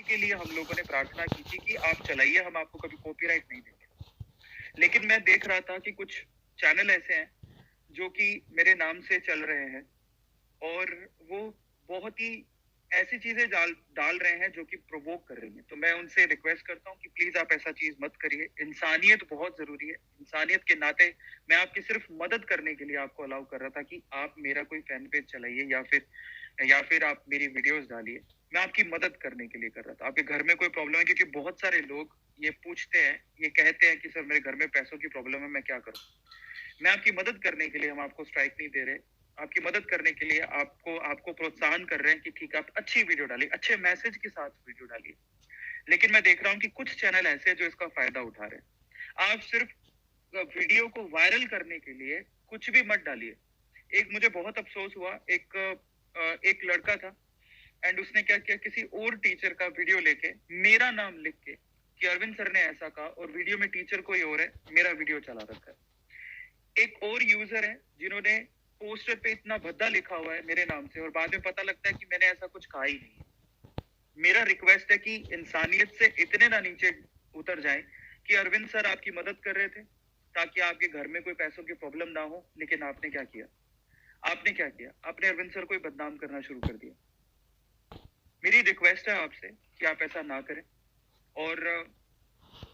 के लिए हम लोगों ने प्रार्थना की थी कि आप चलाइए, हम आपको कभी कॉपीराइट नहीं देंगे। लेकिन मैं देख रहा था कि कुछ चैनल ऐसे हैं जो कि मेरे नाम से चल रहे हैं और वो बहुत ही ऐसी चीजें डाल डाल रहे हैं जो कि प्रोवोक कर रही हैं। तो मैं उनसे रिक्वेस्ट करता हूँ कि प्लीज आप ऐसा चीज मत करिए। इंसानियत बहुत जरूरी है। इंसानियत के नाते मैं आपकी सिर्फ मदद करने के लिए आपको अलाउ कर रहा था कि आप मेरा कोई फैन पेज चलाइए या फिर आप मेरी वीडियोस डालिए। मैं आपकी मदद करने के लिए कर रहा था। आपके घर में कोई प्रॉब्लम है? क्योंकि बहुत सारे लोग ये पूछते हैं, ये कहते हैं कि सर मेरे घर में पैसों की प्रॉब्लम है, मैं क्या करूं? मैं आपकी मदद करने के लिए, हम आपको स्ट्राइक नहीं दे रहे। आपकी मदद करने के लिए आपको आपको प्रोत्साहन कर रहे हैं कि ठीक है, आप अच्छी वीडियो डालिए, अच्छे मैसेज के साथ वीडियो डालिए। लेकिन मैं देख रहा हूँ कि कुछ चैनल ऐसे हैं जो इसका फायदा उठा रहे हैं। आप सिर्फ वीडियो को वायरल करने के लिए कुछ भी मत डालिए। एक मुझे बहुत अफसोस हुआ, एक लड़का था एंड उसने क्या किया, किसी और टीचर का वीडियो लेके मेरा नाम लिख के कि अरविंद सर ने ऐसा कहा, और वीडियो में टीचर कोई और है, मेरा वीडियो चला रखा है। एक और यूजर है जिन्होंने पोस्टर पे इतना भद्दा लिखा हुआ है मेरे नाम से, और बाद में पता लगता है कि मैंने ऐसा कुछ कहा ही नहीं है। मेरा रिक्वेस्ट है कि इंसानियत से इतने ना नीचे उतर जाएं कि अरविंद सर आपकी मदद कर रहे थे ताकि आपके घर में कोई पैसों की प्रॉब्लम ना हो, लेकिन आपने क्या किया? आपने क्या किया? आपने अरविंद सर को ही बदनाम करना शुरू कर दिया। मेरी रिक्वेस्ट है आपसे कि आप ऐसा ना करें। और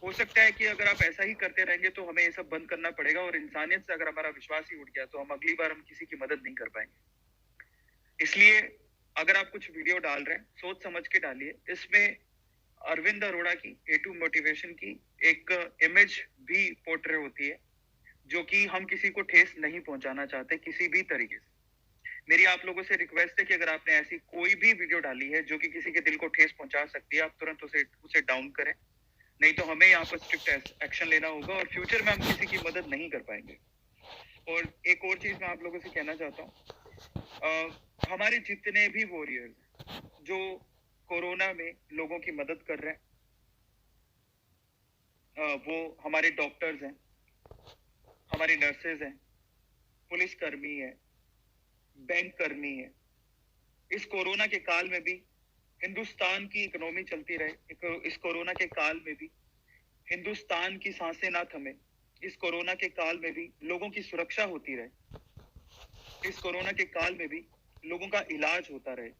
हो सकता है कि अगर आप ऐसा ही करते रहेंगे तो हमें ये सब बंद करना पड़ेगा, और इंसानियत से अगर हमारा विश्वास ही उठ गया तो हम अगली बार हम किसी की मदद नहीं कर पाएंगे। इसलिए अगर आप कुछ वीडियो डाल रहे हैं, सोच समझ के डालिए। इसमें अरविंद अरोड़ा की, A2 मोटिवेशन की एक इमेज भी पोर्ट्रे होती है जो कि हम किसी को ठेस नहीं पहुंचाना चाहते किसी भी तरीके से। मेरी आप लोगों से रिक्वेस्ट है कि अगर आपने ऐसी कोई भी वीडियो डाली है जो कि किसी के दिल को ठेस पहुंचा सकती है, आप तुरंत उसे डाउन करें। नहीं तो हमें यहाँ पर स्ट्रिक्ट एक्शन लेना होगा और फ्यूचर में हम किसी की मदद नहीं कर पाएंगे। और एक और चीज मैं आप लोगों से कहना चाहता हूँ, हमारे जितने भी वॉरियर्स जो कोरोना में लोगों की मदद कर रहे हैं, वो हमारे डॉक्टर्स हैं, हमारे नर्सेज हैं, पुलिस कर्मी है, बैंक कर्मी है। इस कोरोना के काल में भी हिंदुस्तान की इकोनॉमी चलती रहे। इस कोरोना के काल में भी हिंदुस्तान की सांसें ना थमे। इस कोरोना के काल में भी लोगों की सुरक्षा होती रहे। इस कोरोना के काल में भी लोगों का इलाज होता रहे।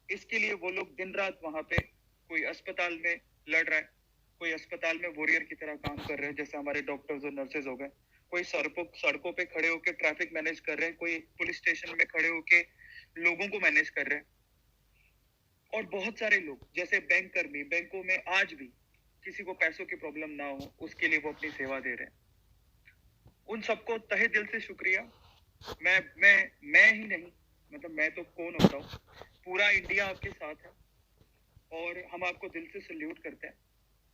इसके लिए वो लोग दिन रात वहां पे, कोई अस्पताल में लड़ रहा है, कोई अस्पताल में वॉरियर की तरह काम कर रहे हैं, जैसे हमारे डॉक्टर्स और नर्सेज हो गए। कोई सड़कों पे खड़े होकर ट्रैफिक मैनेज कर रहे हैं, कोई पुलिस स्टेशन में खड़े होकर लोगों को मैनेज कर रहे हैं। और बहुत सारे लोग जैसे बैंक कर्मी, बैंकों में आज भी किसी को पैसों की प्रॉब्लम ना हो उसके लिए वो अपनी सेवा दे रहे हैं। उन सबको तहे दिल से शुक्रिया। मैं ही नहीं, मतलब मैं तो कौन होता हूँ, पूरा इंडिया आपके साथ है और हम आपको दिल से सल्यूट करते हैं।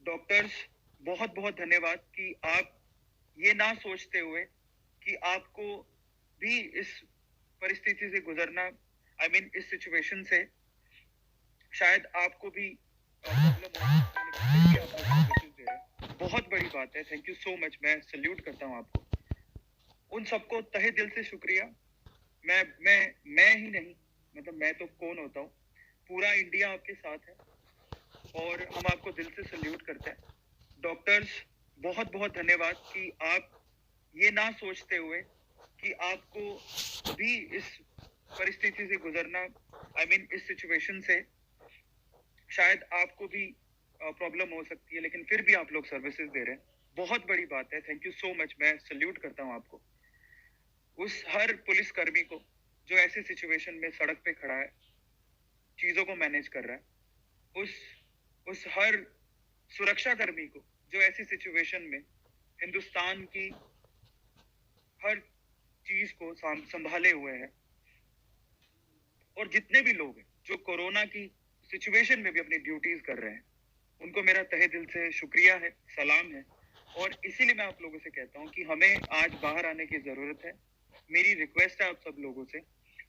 डॉक्टर्स, बहुत बहुत धन्यवाद कि आप ये ना सोचते हुए कि आपको भी इस परिस्थिति से गुजरना, इस सिचुएशन से शायद आपको भी प्रॉब्लम हो, लेकिन फिर भी आप लोग सर्विसेज दे रहे हैं। बहुत बड़ी बात है। Thank you so much. मैं सल्यूट करता हूँ आपको। उन सबको तहे दिल से शुक्रिया। मैं ही नहीं, मतलब मैं तो कौन होता हूँ, पूरा इंडिया आपके साथ है और हम आपको दिल से सल्यूट करते हैं। डॉक्टर्स, बहुत बहुत धन्यवाद कि आप ये ना सोचते हुए कि आपको भी इस परिस्थिति से गुजरना, इस सिचुएशन से शायद आपको भी प्रॉब्लम हो सकती है, लेकिन फिर भी आप लोग सर्विसेज दे रहे हैं। बहुत बड़ी बात है। Thank you so much. मैं सल्यूट करता हूँ आपको। उस हर पुलिस कर्मी को जो ऐसी सिचुएशन में सड़क पे खड़ा है, चीजों को मैनेज कर रहा है, उस हर सुरक्षा कर्मी को जो ऐसी सिचुएशन में हिंदुस्तान की हर चीज को संभाले हुए है, और जितने भी लोग हैं जो कोरोना की सिचुएशन में भी अपनी ड्यूटीज कर रहे हैं, उनको मेरा तहे दिल से शुक्रिया है, सलाम है। और इसीलिए मैं आप लोगों से कहता हूँ कि हमें आज बाहर आने की जरूरत है। मेरी रिक्वेस्ट है आप सब लोगों से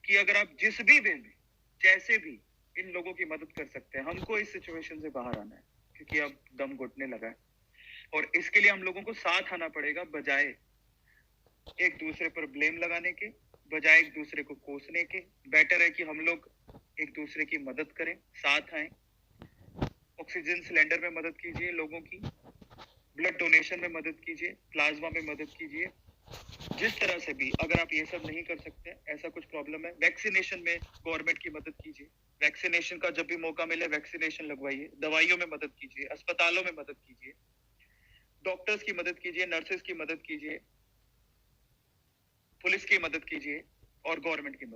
कि अगर आप जिस भी वे में, जैसे भी इन लोगों की मदद कर सकते हैं, हमको इस सिचुएशन से बाहर आना है, क्योंकि अब दम घुटने लगा है। और इसके लिए हम लोगों को साथ आना पड़ेगा, बजाय एक दूसरे पर ब्लेम लगाने के, बजाय एक दूसरे को कोसने के। बेटर है कि हम लोग एक दूसरे की मदद करें, साथ आए। ऑक्सीजन सिलेंडर में मदद कीजिए लोगों की, ब्लड डोनेशन में मदद कीजिए, प्लाज्मा में मदद कीजिए। जिस तरह से भी अगर आप ये सब नहीं कर सकते, ऐसा कुछ प्रॉब्लम है, वैक्सीनेशन में गवर्नमेंट की मदद कीजिए। वैक्सीनेशन का जब भी मौका मिले वैक्सीनेशन लगवाइए, दवाइयों में मदद कीजिए, अस्पतालों में मदद कीजिए, डॉक्टर्स की मदद कीजिए, नर्सेस की मदद कीजिए, पुलिस की मदद कीजिए और गवर्नमेंट की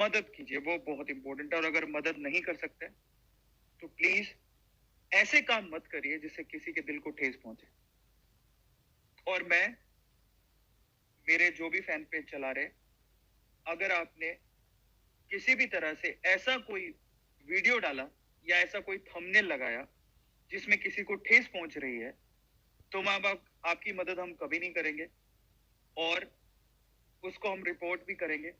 मदद कीजिए। वो बहुत इंपॉर्टेंट है। और अगर मदद नहीं कर सकते तो प्लीज ऐसे काम मत करिए जिससे किसी के दिल को ठेस पहुंचे। और मैं, मेरे जो भी फैन पेज चला रहे, अगर आपने किसी भी तरह से ऐसा कोई वीडियो डाला या ऐसा कोई थंबनेल लगाया जिसमें किसी को ठेस पहुंच रही है, तो माँ बाप आपकी मदद हम कभी नहीं करेंगे और उसको हम रिपोर्ट भी करेंगे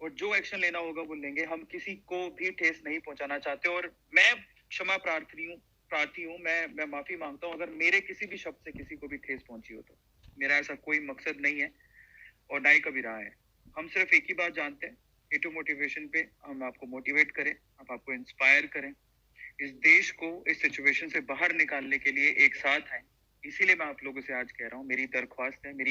और जो एक्शन लेना होगा वो लेंगे। हम किसी को भी ठेस नहीं पहुंचाना चाहते। और मैं क्षमा प्रार्थी हूँ, मैं माफी मांगता हूँ अगर मेरे किसी भी शब्द से किसी को भी ठेस पहुंची हो तो। मेरा ऐसा कोई मकसद नहीं है और ना ही कभी रहा है। हम सिर्फ एक ही बात जानते हैं, A2 मोटिवेशन पे हम आपको मोटिवेट करें, हम आपको इंस्पायर करें, इस देश को इस सिचुएशन से बाहर निकालने के लिए एक साथ हैं। इसीलिए मैं आप लोगों से आज कह रहा हूँ, मेरी दरख्वास्त है, मेरी